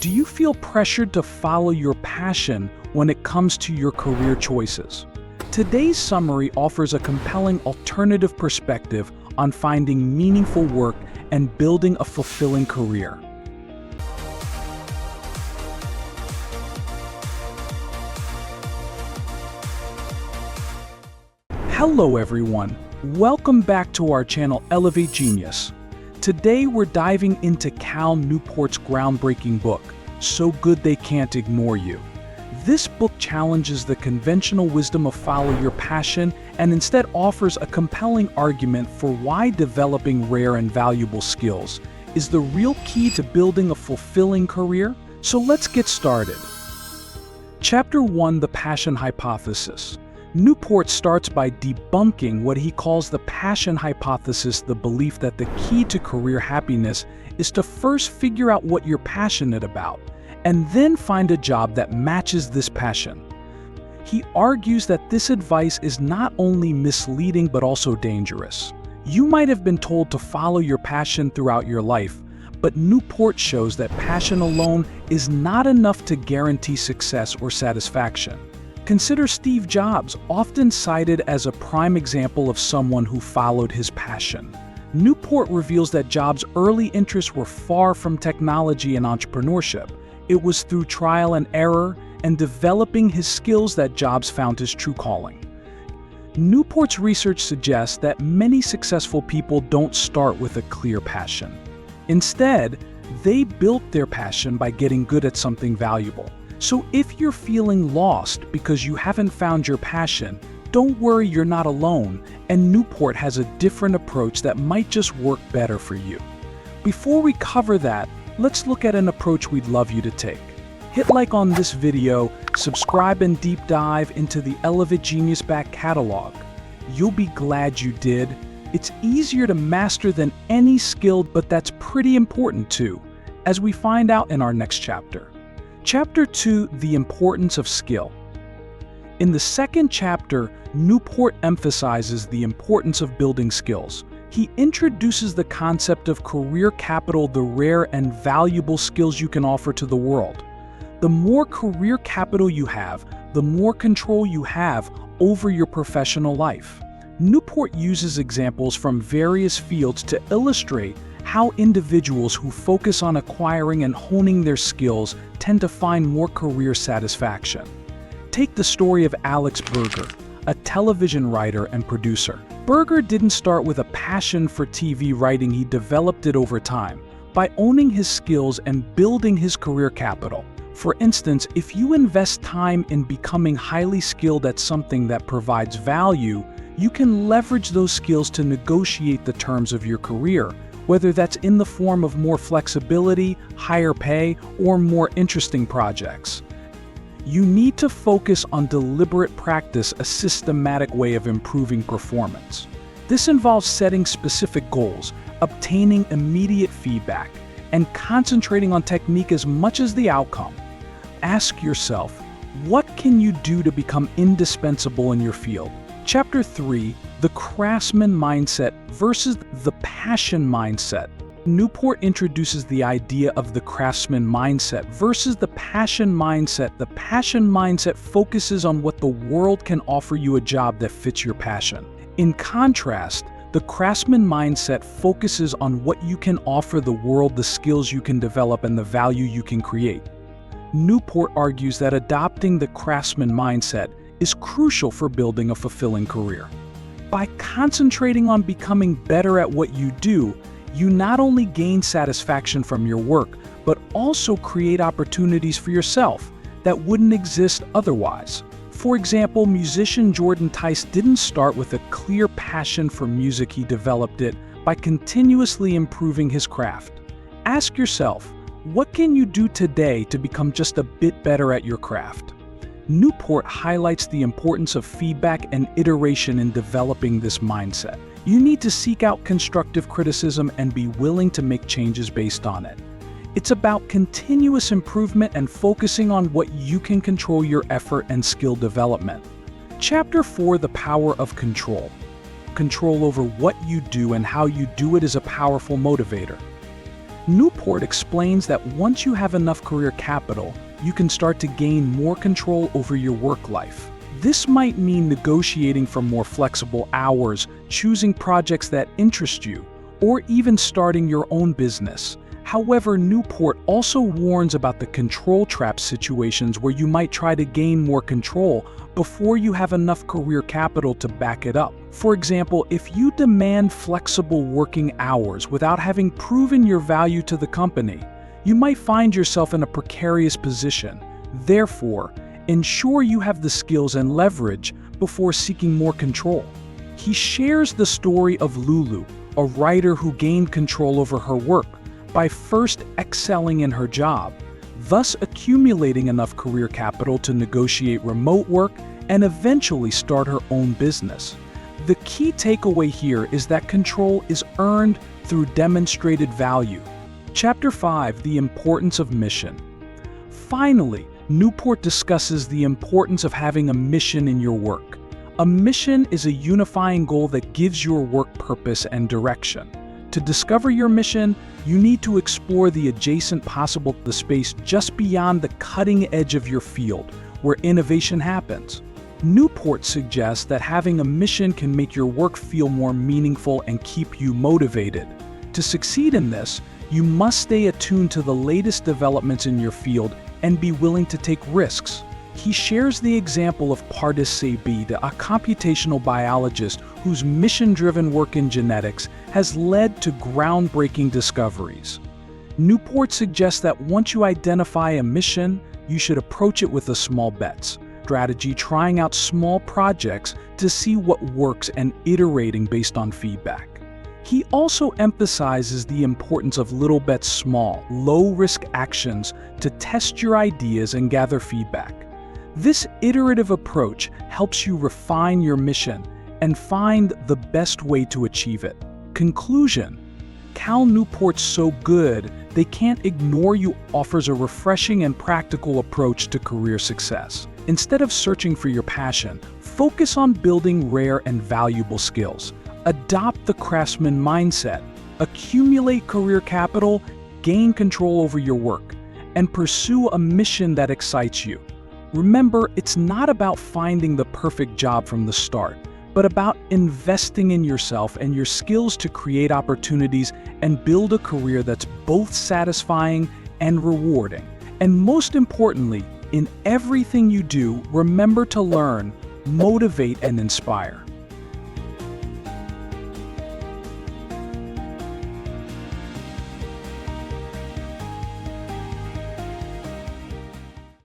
Do you feel pressured to follow your passion when it comes to your career choices? Today's summary offers a compelling alternative perspective on finding meaningful work and building a fulfilling career. Hello everyone, welcome back to our channel Elevate Genius. Today we're diving into Cal Newport's groundbreaking book, So Good They Can't Ignore You. This book challenges the conventional wisdom of follow your passion and instead offers a compelling argument for why developing rare and valuable skills is the real key to building a fulfilling career. So let's get started. Chapter 1, The Passion Hypothesis. Newport starts by debunking what he calls the passion hypothesis, the belief that the key to career happiness is to first figure out what you're passionate about, and then find a job that matches this passion. He argues that this advice is not only misleading but also dangerous. You might have been told to follow your passion throughout your life, but Newport shows that passion alone is not enough to guarantee success or satisfaction. Consider Steve Jobs, often cited as a prime example of someone who followed his passion. Newport reveals that Jobs' early interests were far from technology and entrepreneurship. It was through trial and error and developing his skills that Jobs found his true calling. Newport's research suggests that many successful people don't start with a clear passion. Instead, they built their passion by getting good at something valuable. So if you're feeling lost because you haven't found your passion, don't worry, you're not alone, and Newport has a different approach that might just work better for you. Before we cover that, let's look at an approach we'd love you to take. Hit like on this video, subscribe, and deep dive into the Elevate Genius back catalog. You'll be glad you did. It's easier to master than any skill, but that's pretty important too, as we find out in our next chapter. Chapter 2, The Importance of Skill. In the second chapter, Newport emphasizes the importance of building skills. He introduces the concept of career capital, the rare and valuable skills you can offer to the world. The more career capital you have, the more control you have over your professional life. Newport uses examples from various fields to illustrate how individuals who focus on acquiring and honing their skills tend to find more career satisfaction. Take the story of Alex Berger, a television writer and producer. Berger didn't start with a passion for TV writing, he developed it over time by owning his skills and building his career capital. For instance, if you invest time in becoming highly skilled at something that provides value, you can leverage those skills to negotiate the terms of your career, whether that's in the form of more flexibility, higher pay, or more interesting projects. You need to focus on deliberate practice, a systematic way of improving performance. This involves setting specific goals, obtaining immediate feedback, and concentrating on technique as much as the outcome. Ask yourself, what can you do to become indispensable in your field? Chapter 3, The Craftsman Mindset versus the Passion Mindset. Newport introduces the idea of the craftsman mindset versus the passion mindset. The passion mindset focuses on what the world can offer you, a job that fits your passion. In contrast, the craftsman mindset focuses on what you can offer the world, the skills you can develop, and the value you can create. Newport argues that adopting the craftsman mindset is crucial for building a fulfilling career. By concentrating on becoming better at what you do, you not only gain satisfaction from your work, but also create opportunities for yourself that wouldn't exist otherwise. For example, musician Jordan Tice didn't start with a clear passion for music, he developed it by continuously improving his craft. Ask yourself, what can you do today to become just a bit better at your craft? Newport highlights the importance of feedback and iteration in developing this mindset. You need to seek out constructive criticism and be willing to make changes based on it. It's about continuous improvement and focusing on what you can control, your effort and skill development. Chapter 4, The Power of Control. Control over what you do and how you do it is a powerful motivator. Newport explains that once you have enough career capital, you can start to gain more control over your work life. This might mean negotiating for more flexible hours, choosing projects that interest you, or even starting your own business. However, Newport also warns about the control trap situations where you might try to gain more control before you have enough career capital to back it up. For example, if you demand flexible working hours without having proven your value to the company, you might find yourself in a precarious position. Therefore, ensure you have the skills and leverage before seeking more control. He shares the story of Lulu, a writer who gained control over her work by first excelling in her job, thus accumulating enough career capital to negotiate remote work and eventually start her own business. The key takeaway here is that control is earned through demonstrated value. Chapter 5: The Importance of Mission. Finally, Newport discusses the importance of having a mission in your work. A mission is a unifying goal that gives your work purpose and direction. To discover your mission, you need to explore the adjacent possible the space just beyond the cutting edge of your field, where innovation happens. Newport suggests that having a mission can make your work feel more meaningful and keep you motivated. To succeed in this, you must stay attuned to the latest developments in your field and be willing to take risks. He shares the example of Pardis Seibid, a computational biologist whose mission-driven work in genetics has led to groundbreaking discoveries. Newport suggests that once you identify a mission, you should approach it with a small bets strategy, trying out small projects to see what works and iterating based on feedback. He also emphasizes the importance of little bets, small, low-risk actions to test your ideas and gather feedback. This iterative approach helps you refine your mission and find the best way to achieve it. Conclusion: Cal Newport's So Good They Can't Ignore You offers a refreshing and practical approach to career success. Instead of searching for your passion, focus on building rare and valuable skills. Adopt the Craftsman mindset, accumulate career capital, gain control over your work, and pursue a mission that excites you. Remember, it's not about finding the perfect job from the start, but about investing in yourself and your skills to create opportunities and build a career that's both satisfying and rewarding. And most importantly, in everything you do, remember to learn, motivate, and inspire.